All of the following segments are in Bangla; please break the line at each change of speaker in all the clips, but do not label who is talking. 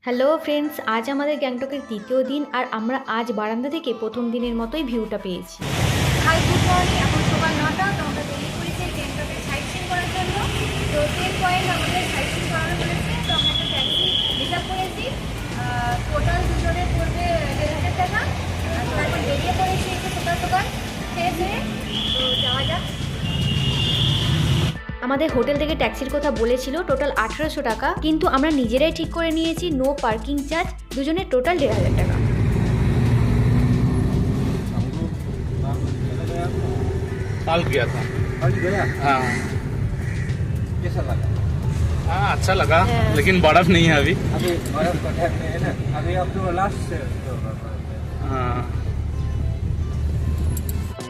হ্যালো ফ্রেন্ডস, আজ আমাদের গ্যাংটকের তৃতীয় দিন আর আমরা আজ বারান্দা থেকে প্রথম দিনের মতোই ভিউটা পেয়েছি।
Hi good morning. এখন সকাল 9টা। তো আমরা বেরিয়ে পড়েছি গ্যাংটকের সাইট সিন করার জন্য। তো 10 পয়েন্ট আমাদের সাইট সিন করানো হয়েছে। তো আমরা একটা ট্যাক্সি রিজার্ভ করেছি। টোটাল দুজনের পড়বে 1,500 টাকা। তো এখন বেরিয়ে পড়েছি একটু সকাল সকাল খেয়ে খেয়ে। তো যাওয়া যাক।
আমাদের হোটেল থেকে ট্যাক্সির কথা বলেছিল টোটাল 1800 টাকা, কিন্তু আমরা নিজেরাই ঠিক করে নিয়েছি নো পার্কিং চার্জ, দুজনের টোটাল 1,500 টাকা।
कल गया था।
कल गया।
हाँ
कैसा लगा?
हाँ अच्छा लगा, लेकिन बर्फ नहीं है अभी।
अभी बर्फ का टाइम नहीं है ना, अभी अब तो लास्ट से
हाँ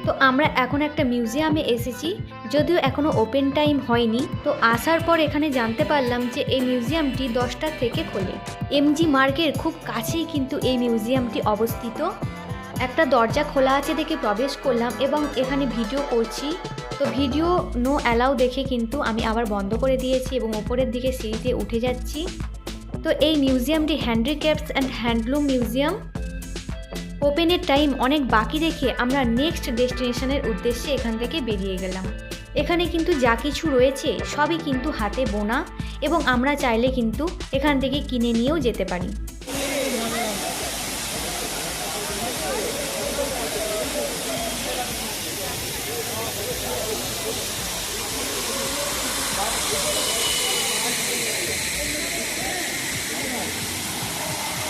তো আমরা এখন একটা মিউজিয়ামে এসেছি, যদিও এখনও ওপেন টাইম হয়নি। তো আসার পর এখানে জানতে পারলাম যে এই মিউজিয়ামটি 10টা থেকে খোলে। এমজি মার্গের খুব কাছেই কিন্তু এই মিউজিয়ামটি অবস্থিত। একটা দরজা খোলা আছে দেখে প্রবেশ করলাম এবং এখানে ভিডিও করছি। তো ভিডিও নো অ্যালাউ দেখে কিন্তু আমি আবার বন্ধ করে দিয়েছি এবং ওপরের দিকে সিঁড়িতে উঠে যাচ্ছি। তো এই মিউজিয়ামটি হ্যান্ডিক্রাফটস অ্যান্ড হ্যান্ডলুম মিউজিয়াম। ওপেনের টাইম অনেক বাকি রেখে আমরা নেক্সট ডেস্টিনেশনের উদ্দেশ্যে এখান থেকে বেরিয়ে গেলাম। এখানে কিন্তু যা কিছু রয়েছে সবই কিন্তু হাতে বোনা এবং আমরা চাইলে কিন্তু এখান থেকে কিনে নিয়েও যেতে পারি।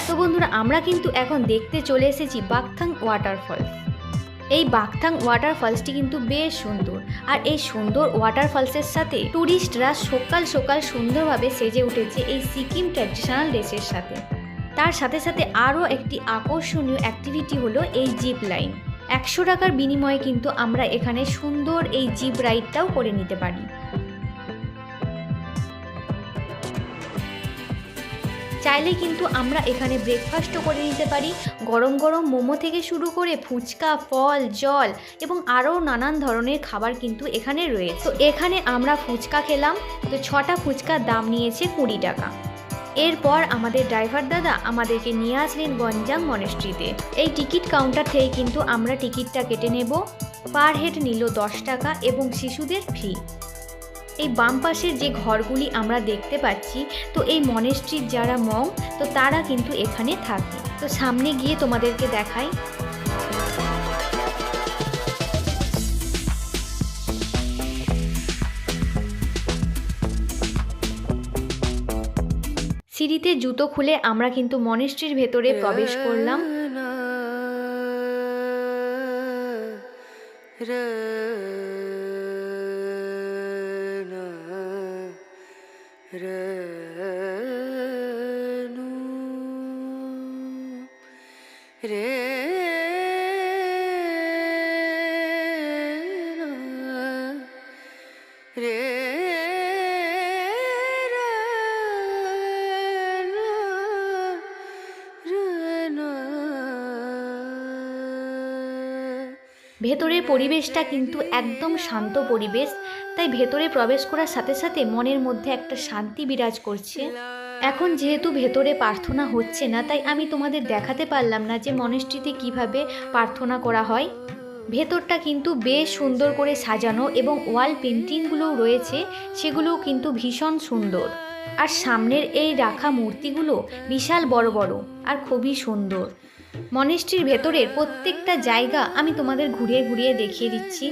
তো বন্ধুরা, আমরা কিন্তু এখন দেখতে চলে এসেছি বাকথাং ওয়াটারফলস। এই বাকথাং ওয়াটারফলসটি কিন্তু বেশ সুন্দর, আর এই সুন্দর ওয়াটারফলসের সাথে ট্যুরিস্টরা সকাল সকাল সুন্দরভাবে সেজে উঠেছে এই সিকিম ট্র্যাডিশনাল ড্রেসের সাথে। তার সাথে সাথে আরও একটি আকর্ষণীয় অ্যাক্টিভিটি হলো এই জিপ লাইন। 100 টাকার বিনিময়ে কিন্তু আমরা এখানে সুন্দর এই জিপ রাইডটাও করে নিতে পারি। চাইলে কিন্তু আমরা এখানে ব্রেকফাস্টও করে নিতে পারি। গরম গরম মোমো থেকে শুরু করে ফুচকা, ফল, জল এবং আরও নানান ধরনের খাবার কিন্তু এখানে রয়েছে। তো এখানে আমরা ফুচকা খেলাম। তো 6টা ফুচকার দাম নিয়েছে 20 টাকা। এরপর আমাদের ড্রাইভার দাদা আমাদেরকে নিয়ে আসলেন গঞ্জাং মনেস্ট্রিতে। এই টিকিট কাউন্টার থেকে কিন্তু আমরা টিকিটটা কেটে নেব। পার হেড নিল 10 টাকা এবং শিশুদের ফ্রি। এই বাম পাশের যে ঘরগুলি আমরা দেখতে পাচ্ছি, তো এই মনেস্ট্রির যারা মঙ্ক, তো তারা কিন্তু এখানে থাকে। তো সামনে গিয়ে তোমাদেরকে দেখাই। সিঁড়িতে জুতো খুলে আমরা কিন্তু মনেস্ট্রির ভেতরে প্রবেশ করলাম। ভেতরের পরিবেশটা কিন্তু একদম শান্ত পরিবেশ, তাই ভেতরে প্রবেশ করার সাথে সাথে মনের মধ্যে একটা শান্তি বিরাজ করছে। এখন যেহেতু ভেতরে প্রার্থনা হচ্ছে না, তাই আমি তোমাদের দেখাতে পারলাম না যে মনেস্ট্রিতে কিভাবে প্রার্থনা করা হয়। ভেতরটা কিন্তু বেশ সুন্দর করে সাজানো এবং ওয়াল পেন্টিংগুলোও রয়েছে, সেগুলোও কিন্তু ভীষণ সুন্দর। আর সামনের এই রাখা মূর্তিগুলো বিশাল বড় বড় আর খুবই সুন্দর। মনেস্ট্রির ভেতরের প্রত্যেকটা জায়গা আমি তোমাদের ঘুরিয়ে ঘুরিয়ে দেখিয়ে দিচ্ছি।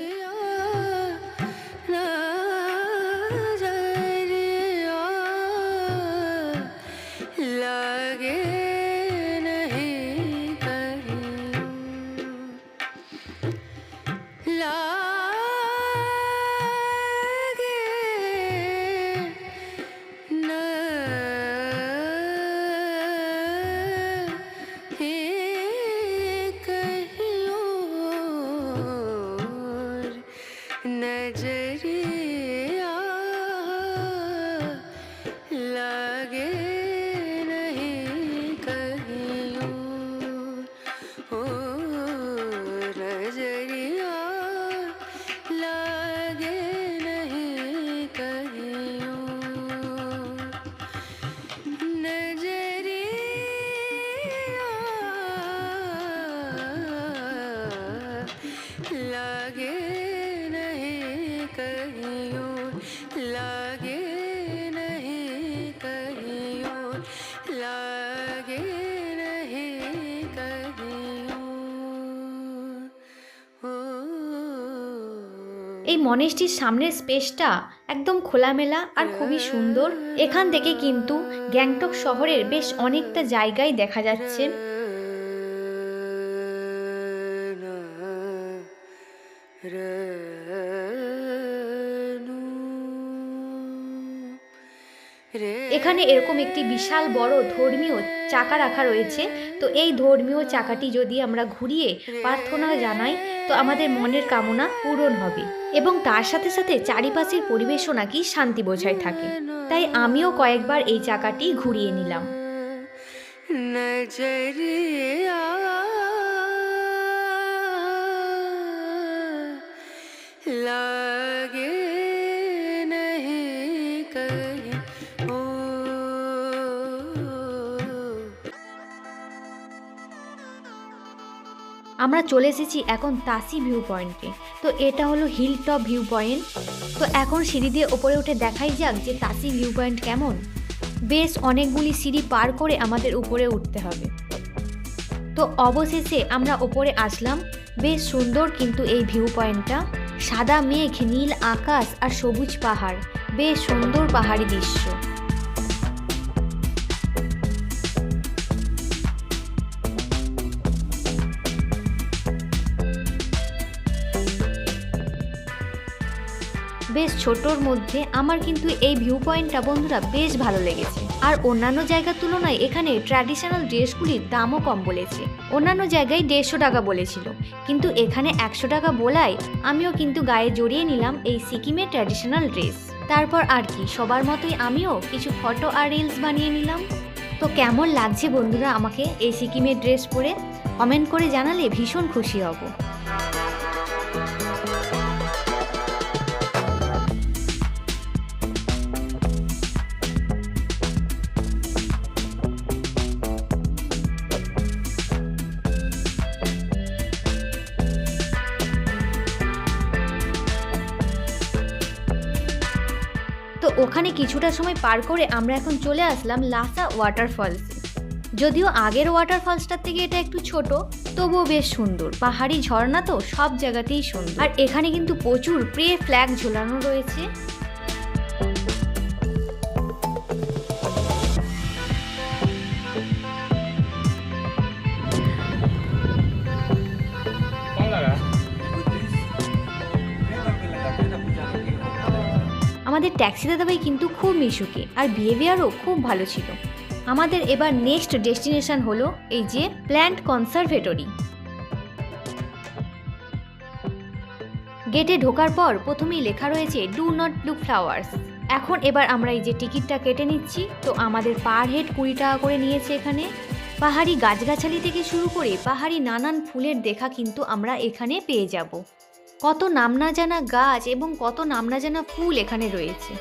এই মনেস্ট্রির সামনের স্পেসটা একদম খোলামেলা আর খুবই সুন্দর। এখান থেকে কিন্তু গ্যাংটক শহরের বেশ অনেকটা জায়গায় দেখা যাচ্ছে। এখানে এরকম একটি বিশাল বড় ধর্মীয় চাকা রাখা রয়েছে। তো এই ধর্মীয় চাকাটি যদি আমরা ঘুরিয়ে প্রার্থনা জানাই তো আমাদের মনের কামনা পূরণ হবে, এবং তার সাথে সাথে চারিপাশের পরিবেশও নাকি শান্তি বজায় থাকে। তাই আমিও কয়েকবার এই চাকাটি ঘুরিয়ে নিলাম। আমরা চলে এসেছি এখন তাসি ভিউ পয়েন্টে। তো এটা হলো হিল টপ ভিউ পয়েন্ট। তো এখন সিঁড়ি দিয়ে ওপরে উঠে দেখাই যাক যে তাসি ভিউ পয়েন্ট কেমন। বেশ অনেকগুলি সিঁড়ি পার করে আমাদের উপরে উঠতে হবে। তো অবশেষে আমরা ওপরে আসলাম। বেশ সুন্দর কিন্তু এই ভিউ পয়েন্টটা, সাদা মেঘ, নীল আকাশ আর সবুজ পাহাড়, বেশ সুন্দর পাহাড়ি দৃশ্য। বেশ ছোটোর মধ্যে আমার কিন্তু এই ভিউ পয়েন্টটা বন্ধুরা বেশ ভালো লেগেছে। আর অন্যান্য জায়গার তুলনায় এখানে ট্র্যাডিশনাল ড্রেসগুলির দামও কম বলেছে। অন্যান্য জায়গায় 150 টাকা বলেছিল, কিন্তু এখানে 100 টাকা বলায় আমিও কিন্তু গায়ে জড়িয়ে নিলাম এই সিকিমের ট্র্যাডিশনাল ড্রেস। তারপর আর কি, সবার মতোই আমিও কিছু ফটো আর রিলস বানিয়ে নিলাম। তো কেমন লাগছে বন্ধুরা আমাকে এই সিকিমের ড্রেস পরে কমেন্ট করে জানালে ভীষণ খুশি হব। তো ওখানে কিছুটা সময় পার করে আমরা এখন চলে আসলাম লাসা ওয়াটারফলসে। যদিও আগের ওয়াটারফলসটার থেকে এটা একটু ছোট, তবুও বেশ সুন্দর। পাহাড়ি ঝর্ণা তো সব জায়গাতেই সুন্দর। আর এখানে কিন্তু প্রচুর প্রে ফ্ল্যাগ ঝোলানো রয়েছে। আমাদের ট্যাক্সি দাদাভাই কিন্তু খুব মিশুকে, আর বিহেভিয়ারও খুব ভালো ছিল। আমাদের এবার নেক্সট ডেস্টিনেশন হলো এই যে প্ল্যান্ট কনসারভেটরি। গেটে ঢোকার পর প্রথমেই লেখা রয়েছে ডু নট প্লুক ফ্লাওয়ার্স। এখন এবার আমরা এই যে টিকিটটা কেটে নিচ্ছি। তো আমাদের পার হেড 20 টাকা করে নিয়েছে এখানে। পাহাড়ি গাছগাছালি থেকে শুরু করে পাহাড়ি নানান ফুলের দেখা কিন্তু আমরা এখানে পেয়ে যাব। কত নাম না জানা গাছ এবং কত নাম না জানা ফুল এখানে রয়েছে।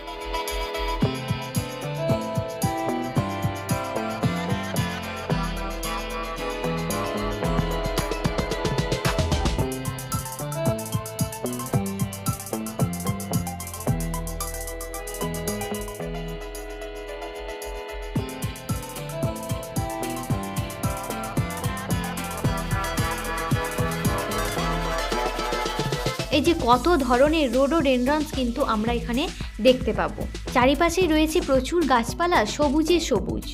এই যে কত ধরনের রোডোডেনড্রনস কিন্তু আমরা এখানে দেখতে পাবো। চারিপাশেই রয়েছে প্রচুর গাছপালা, সবুজে সবুজ।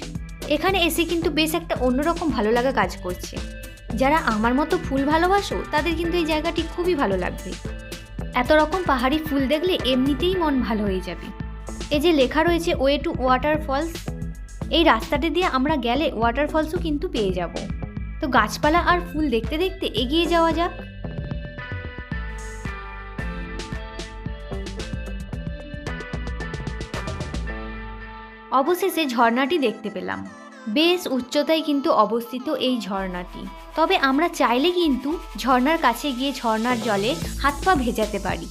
এখানে এসে কিন্তু বেশ একটা অন্যরকম ভালো লাগা কাজ করছে। যারা আমার মতো ফুল ভালোবাসো তাদের কিন্তু এই জায়গাটি খুবই ভালো লাগবে। এত রকম পাহাড়ি ফুল দেখলে এমনিতেই মন ভালো হয়ে যাবে। এই যে লেখা রয়েছে ওয়ে টু ওয়াটারফলস, এই রাস্তাটা দিয়ে আমরা গেলে ওয়াটারফলসও কিন্তু পেয়ে যাব। তো গাছপালা আর ফুল দেখতে দেখতে এগিয়ে যাওয়া যাক। অবশেষে ঝর্ণাটি দেখতে পেলাম। বেশ উচ্চতায় কিন্তু অবস্থিত এই ঝর্ণাটি। তবে আমরা চাইলে কিন্তু ঝর্ণার কাছে গিয়ে ঝর্ণার জলে হাত পা ভেজাতে পারি।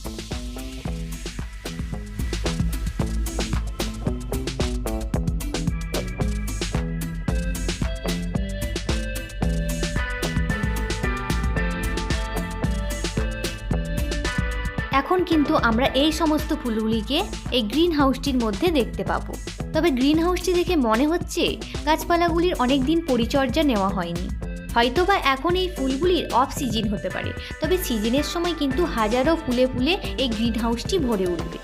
এখন কিন্তু আমরা এই সমস্ত ফুলগুলিকে এই গ্রিন হাউসটির মধ্যে দেখতে পাবো। তবে গ্রিন হাউসটি দেখে মনে হচ্ছে গাছপালাগুলির অনেক দিন পরিচর্যা নেওয়া হয়নি। হয়তোবা এখন এই ফুলগুলির অফ সিজন হতে পারে, তবে সিজনের সময় কিন্তু হাজারো ফুলে ফুলে এই গ্রিন হাউসটি ভরে উঠবে।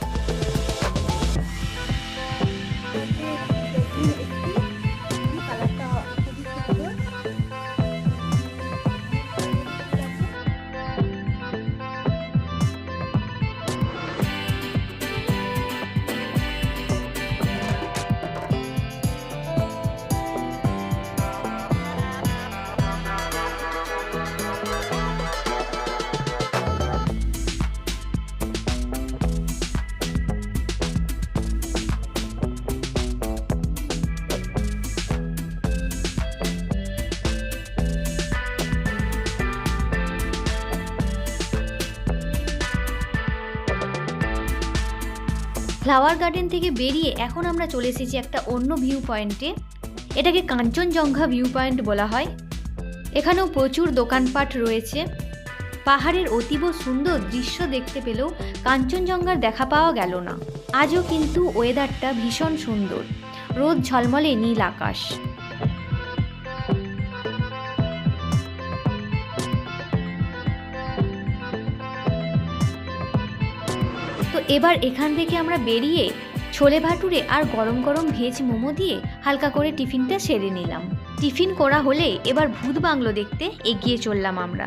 ফ্লাওয়ার গার্ডেন থেকে বেরিয়ে এখন আমরা চলে এসেছি একটা অন্য ভিউ পয়েন্টে। এটাকে কাঞ্চনজঙ্ঘা ভিউ পয়েন্ট বলা হয়। এখানেও প্রচুর দোকানপাট রয়েছে। পাহাড়ের অতীব সুন্দর দৃশ্য দেখতে পেলেও কাঞ্চনজঙ্ঘার দেখা পাওয়া গেল না। আজও কিন্তু ওয়েদারটা ভীষণ সুন্দর, রোদ ঝলমলে নীল আকাশ। তো এবার এখান থেকে আমরা বেরিয়ে ছোলে ভাটুরে আর গরম গরম ভেজ মোমো দিয়ে হালকা করে টিফিনটা সেরে নিলাম। টিফিন করা হলে এবার ভূত বাংলো দেখতে এগিয়ে চললাম আমরা।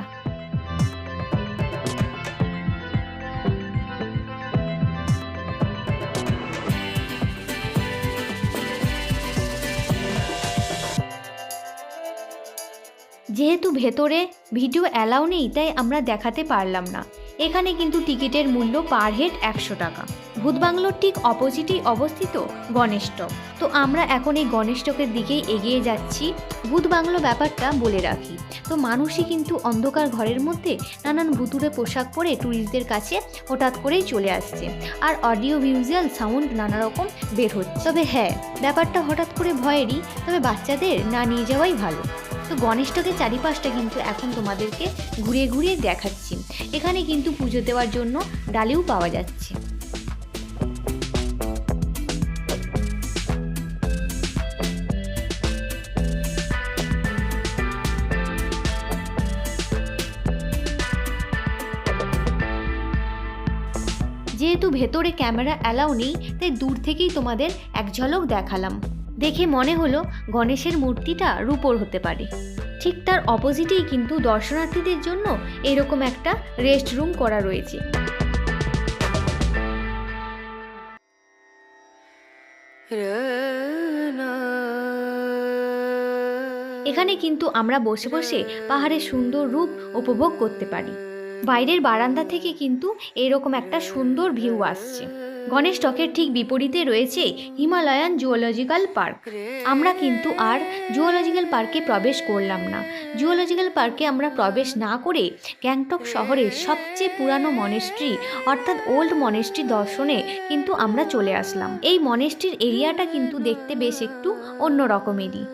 যেহেতু ভেতরে ভিডিও অ্যালাউ নেই, তাই আমরা দেখাতে পারলাম না। এখানে কিন্তু টিকিটের মূল্য পার হেড 100 টাকা। ভূত বাংলোর ঠিক অপোজিটেই অবস্থিত গণেশ টক। তো আমরা এখন এই গণেশ টকের দিকেই এগিয়ে যাচ্ছি। ভূত বাংলো ব্যাপারটা বলে রাখি, তো মানুষই কিন্তু অন্ধকার ঘরের মধ্যে নানান ভুতুড়ে পোশাক পরে ট্যুরিস্টদের কাছে হঠাৎ করেই চলে আসছে, আর অডিও ভিজুয়াল সাউন্ড নানা রকম বের হচ্ছে। তবে হ্যাঁ, ব্যাপারটা হঠাৎ করে ভয়েরই, তবে বাচ্চাদের না নিয়ে যাওয়াই ভালো। তো গণেশ টকের চারিপাশটা কিন্তু এখন তোমাদেরকে ঘুরিয়ে ঘুরিয়ে দেখাচ্ছি। এখানে কিন্তু পুজো দেওয়ার জন্য ডালিও পাওয়া যাচ্ছে। যেহেতু ভেতরে ক্যামেরা অ্যালাউ নেই, তাই দূর থেকেই তোমাদের এক ঝলক দেখালাম। দেখে মনে হলো গণেশের মূর্তিটা রূপোর হতে পারে। ঠিক তার অপোজিটেই কিন্তু দর্শনার্থীদের জন্য এরকম একটা রেস্ট রুম করা রয়েছে। এখানে কিন্তু আমরা বসে বসে পাহাড়ের সুন্দর রূপ উপভোগ করতে পারি। বাইরের বারান্দা থেকে কিন্তু এরকম একটা সুন্দর ভিউ আসছে। গণেশ টকের ঠিক বিপরীতে রয়েছে হিমালয়ান জুওলজিক্যাল পার্ক। আমরা কিন্তু আর জুওলজিক্যাল পার্কে প্রবেশ করলাম না। জুওলজিক্যাল পার্কে আমরা প্রবেশ না করে গ্যাংটক শহরের সবচেয়ে পুরানো মনেস্ট্রি অর্থাৎ ওল্ড মনেস্ট্রি দর্শনে কিন্তু আমরা চলে আসলাম। এই মনেস্ট্রির এরিয়াটা কিন্তু দেখতে বেশ একটু অন্য রকমেরই।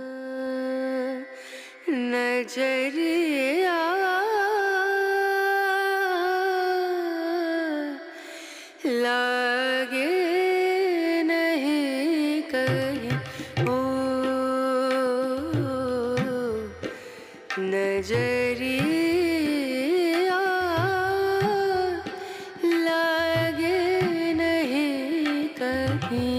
लागे नहीं कहीं ओ नजरिया लागे नहीं कहीं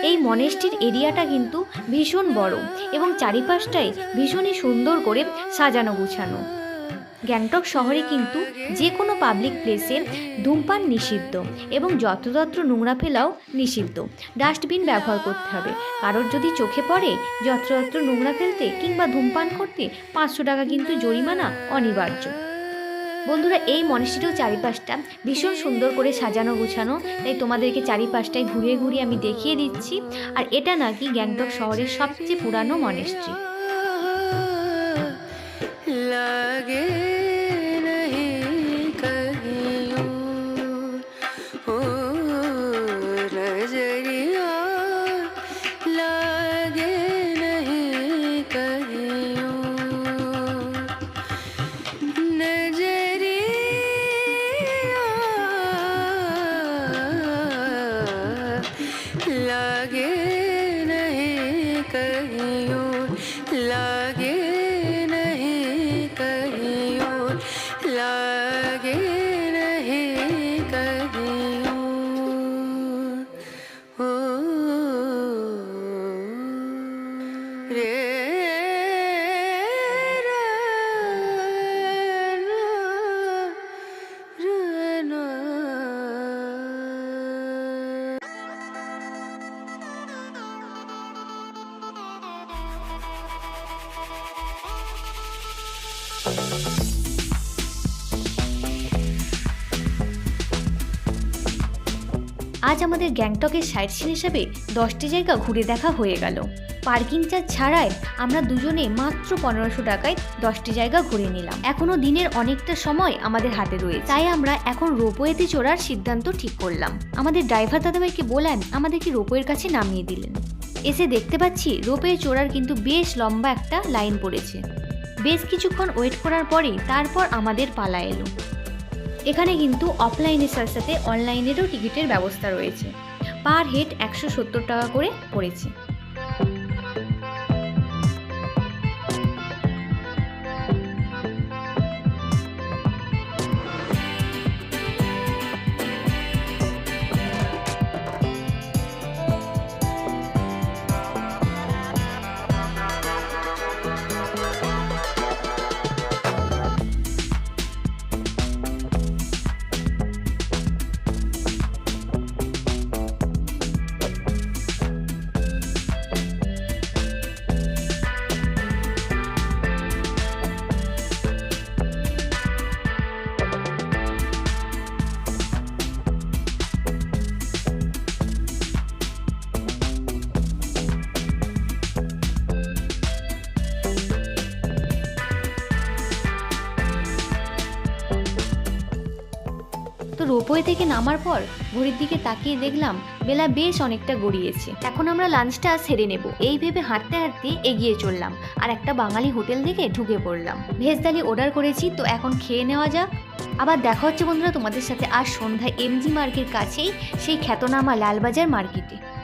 এই মনেস্ট্রির এরিয়াটা কিন্তু ভীষণ বড় এবং চারিপাশটাই ভীষণই সুন্দর করে সাজানো গুছানো। গ্যাংটক শহরে কিন্তু যে কোনো পাবলিক প্লেসে ধূমপান নিষিদ্ধ এবং যত্রতত্র নোংরা ফেলাও নিষিদ্ধ। ডাস্টবিন ব্যবহার করতে হবে। কারোর যদি চোখে পড়ে যত্রতত্র নোংরা ফেলতে কিংবা ধূমপান করতে 500 টাকা কিন্তু জরিমানা অনিবার্য। বন্ধুরা, এই মনেস্ট্রিটাও চারিপাশটা ভীষণ সুন্দর করে সাজানো গোছানো, তাই তোমাদেরকে চারিপাশটায় ঘুরিয়ে ঘুরিয়ে আমি দেখিয়ে দিচ্ছি। আর এটা নাকি গ্যাংটক শহরের সবচেয়ে পুরানো মনেস্ট্রি।
लागे
আজ আমাদের গ্যাংটকের সাইট সিন হিসেবে 10টি জায়গা ঘুরে দেখা হয়ে গেল। পার্কিং চার্জ ছাড়াই আমরা দুজনে মাত্র 1500 টাকায় 10টি জায়গা ঘুরে নিলাম। এখনো দিনের অনেকটা সময় আমাদের হাতে রয়েছে, তাই আমরা এখন রোপওয়েতে চড়ার সিদ্ধান্ত ঠিক করলাম। আমাদের ড্রাইভার দাদাভাইকে বললাম আমাদেরকে রোপওয়ের কাছে নামিয়ে দিলেন। এসে দেখতে পাচ্ছি রোপওয়ে চড়ার কিন্তু বেশ লম্বা একটা লাইন পড়েছে। বেশ কিছুক্ষণ ওয়েট করার পরেই তারপর আমাদের পালা এলো। এখানে কিন্তু অফলাইনের সাথে সাথে অনলাইনেরও টিকিটের ব্যবস্থা রয়েছে। পার হেড 170 টাকা করে পড়েছে। তো রোপওয়ে থেকে নামার পর ঘড়ির দিকে তাকিয়ে দেখলাম বেলা বেশ অনেকটা গড়িয়েছে। এখন আমরা লাঞ্চটা সেরে নেব এই ভেবে হাঁটতে হাঁটতে এগিয়ে চললাম আর একটা বাঙালি হোটেল থেকে ঢুকে পড়লাম। ভেজ থালি অর্ডার করেছি, তো এখন খেয়ে নেওয়া যাক। আবার দেখা হচ্ছে বন্ধুরা তোমাদের সাথে আজ সন্ধ্যায় এমজি মার্কের কাছেই সেই খ্যাতনামা লালবাজার মার্কেটে।